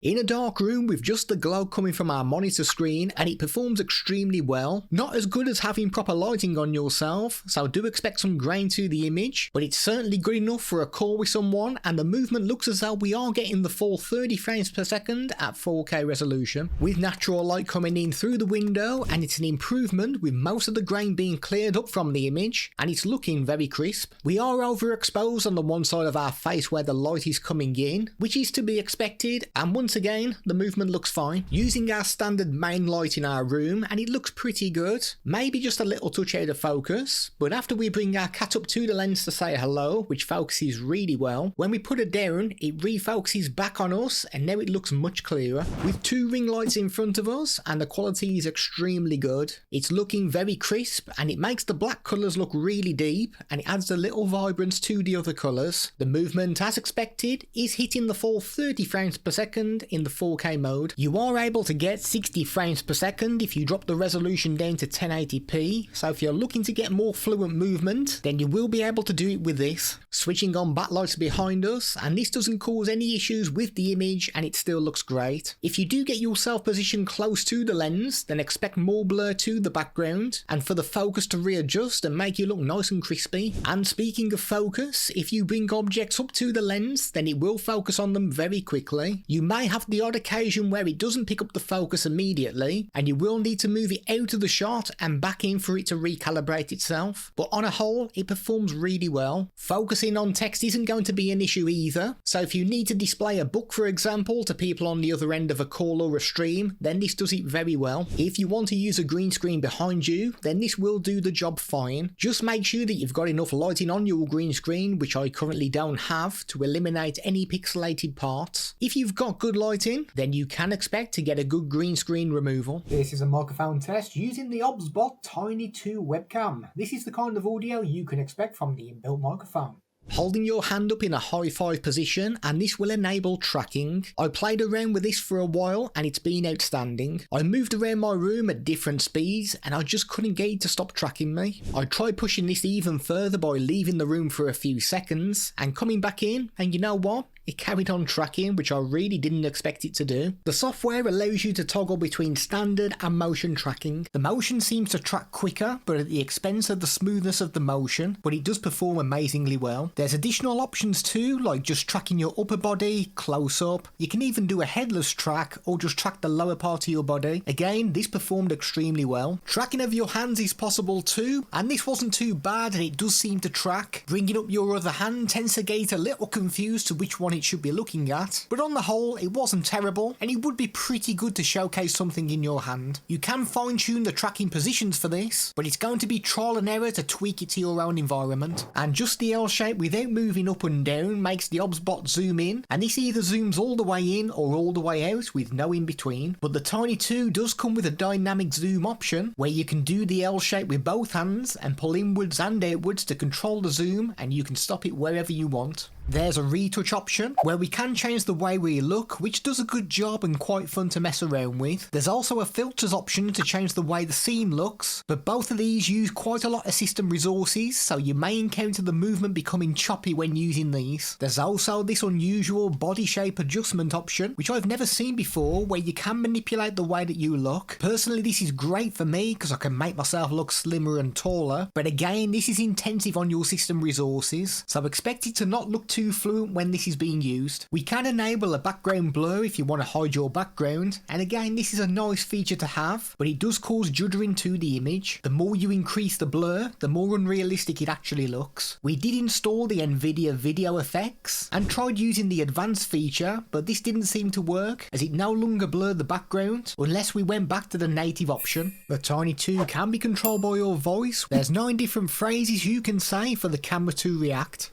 In a dark room with just the glow coming from our monitor screen, and it performs extremely well. Not as good as having proper lighting on yourself, so do expect some grain to the image, but it's certainly good enough for a call with someone, and the movement looks as though we are getting the full 30 frames per second at 4K resolution, with natural light coming in through the window, and it's an improvement with most of the grain being cleared up from the image, and it's looking very crisp. We are overexposed on the one side of our face where the light is coming in, which is to be expected, and once again, the movement looks fine. Using our standard main light in our room, and it looks pretty good. Maybe just a little touch out of focus, but after we bring our cat up to the lens to say hello, which focuses really well, when we put it down, it refocuses back on us, and now it looks much clearer. With two ring lights in front of us, and the quality is extremely good. It's looking very crisp, and it makes the black colours look really deep, and it adds a little vibrance to the other colours. The movement, as expected, is hitting the full 30 frames per second in the 4K mode. You are able to get 60 frames per second if you drop the resolution down to 1080p, so if you're looking to get more fluent movement, then you will be able to do it with this. Switching on backlights behind us, and this doesn't cause any issues with the image, and it still looks great. If you do get yourself positioned close to the lens, then expect more blur to the background, and for the focus to readjust and make you look nice and crispy. And speaking of focus, if you bring objects up to the lens, then it will focus on them very quickly. You may have the odd occasion where it doesn't pick up the focus immediately, and you will need to move it out of the shot and back in for it to recalibrate itself, but on a whole it performs really well. Focusing on text isn't going to be an issue either, so if you need to display a book for example to people on the other end of a call or a stream, then this does it very well. If you want to use a green screen behind you, then this will do the job fine. Just make sure that you've got enough lighting on your green screen, which I currently don't have, to eliminate any pixelated parts. If you've got good lighting, then you can expect to get a good green screen removal. This is a microphone test using the OBSBOT Tiny 2 webcam. This is the kind of audio you can expect from the inbuilt microphone. Holding your hand up in a high five position, and this will enable tracking. I played around with this for a while and it's been outstanding. I moved around my room at different speeds and I just couldn't get it to stop tracking me. I tried pushing this even further by leaving the room for a few seconds and coming back in, and you know what? It carried on tracking, which I really didn't expect it to do. The software allows you to toggle between standard and motion tracking. The motion seems to track quicker, but at the expense of the smoothness of the motion, but it does perform amazingly well. There's additional options too, like just tracking your upper body, close up. You can even do a headless track or just track the lower part of your body. Again, this performed extremely well. Tracking of your hands is possible too, and this wasn't too bad, and it does seem to track. Bringing up your other hand tends to get a little confused to which one it should be looking at, but on the whole it wasn't terrible, and it would be pretty good to showcase something in your hand. You can fine tune the tracking positions for this, but it's going to be trial and error to tweak it to your own environment. And just the L shape without moving up and down makes the OBSBOT zoom in, and this either zooms all the way in or all the way out with no in between. But the Tiny 2 does come with a dynamic zoom option where you can do the L shape with both hands and pull inwards and outwards to control the zoom, and you can stop it wherever you want. There's a retouch option where we can change the way we look, which does a good job and quite fun to mess around with. There's also a filters option to change the way the scene looks, but both of these use quite a lot of system resources, so you may encounter the movement becoming choppy when using these. There's also this unusual body shape adjustment option, which I've never seen before, where you can manipulate the way that you look. Personally, this is great for me because I can make myself look slimmer and taller, but again, this is intensive on your system resources, so expect it to not look too fluent when this is being used. We can enable a background blur if you want to hide your background, and again, this is a nice feature to have, but it does cause juddering to the image. The more you increase the blur, the more unrealistic it actually looks. We did install the NVIDIA video effects and tried using the advanced feature, but this didn't seem to work as it no longer blurred the background unless we went back to the native option. The Tiny 2 can be controlled by your voice. There's 9 different phrases you can say for the camera to react.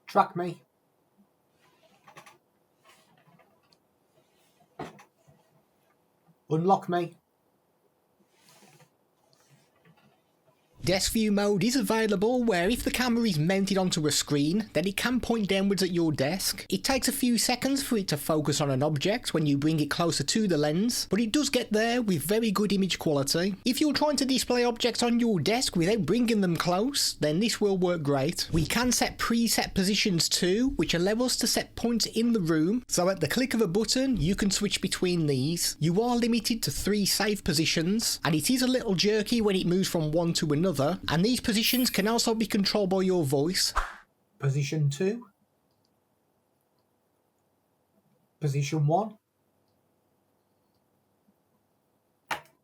Track me. Unlock me. Desk view mode is available where if the camera is mounted onto a screen, then it can point downwards at your desk. It takes a few seconds for it to focus on an object when you bring it closer to the lens, but it does get there with very good image quality. If you're trying to display objects on your desk without bringing them close, then this will work great. We can set preset positions too, which allow us to set points in the room, so at the click of a button you can switch between these. You are limited to 3 safe positions, and it is a little jerky when it moves from one to another, and these positions can also be controlled by your voice. Position 2. Position 1.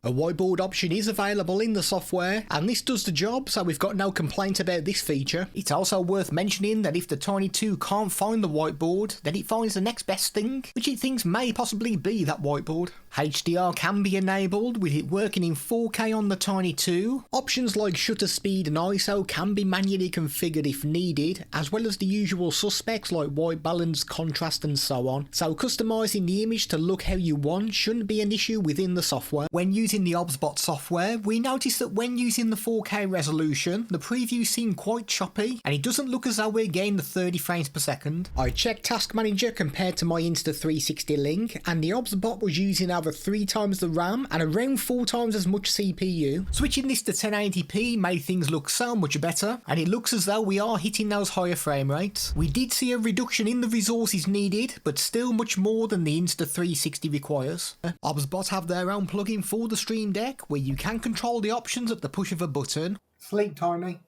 A whiteboard option is available in the software, and this does the job, so we've got no complaint about this feature. It's also worth mentioning that if the Tiny 2 can't find the whiteboard, then it finds the next best thing, which it thinks may possibly be that whiteboard. HDR can be enabled with it working in 4K on the Tiny 2. Options like shutter speed and ISO can be manually configured if needed, as well as the usual suspects like white balance, contrast and so on. So customising the image to look how you want shouldn't be an issue within the software. When using the OBSBOT software, we noticed that when using the 4K resolution, the previews seem quite choppy, and it doesn't look as though we're getting the 30 frames per second. I checked Task Manager compared to my Insta360 link, and the OBSBOT was using over 3 times the RAM and around 4 times as much CPU. Switching this to 1080p made things look so much better, and it looks as though we are hitting those higher frame rates. We did see a reduction in the resources needed, but still much more than the Insta360 requires. OBSBOT have their own plugin for the Stream Deck where you can control the options at the push of a button. Sleep Tiny.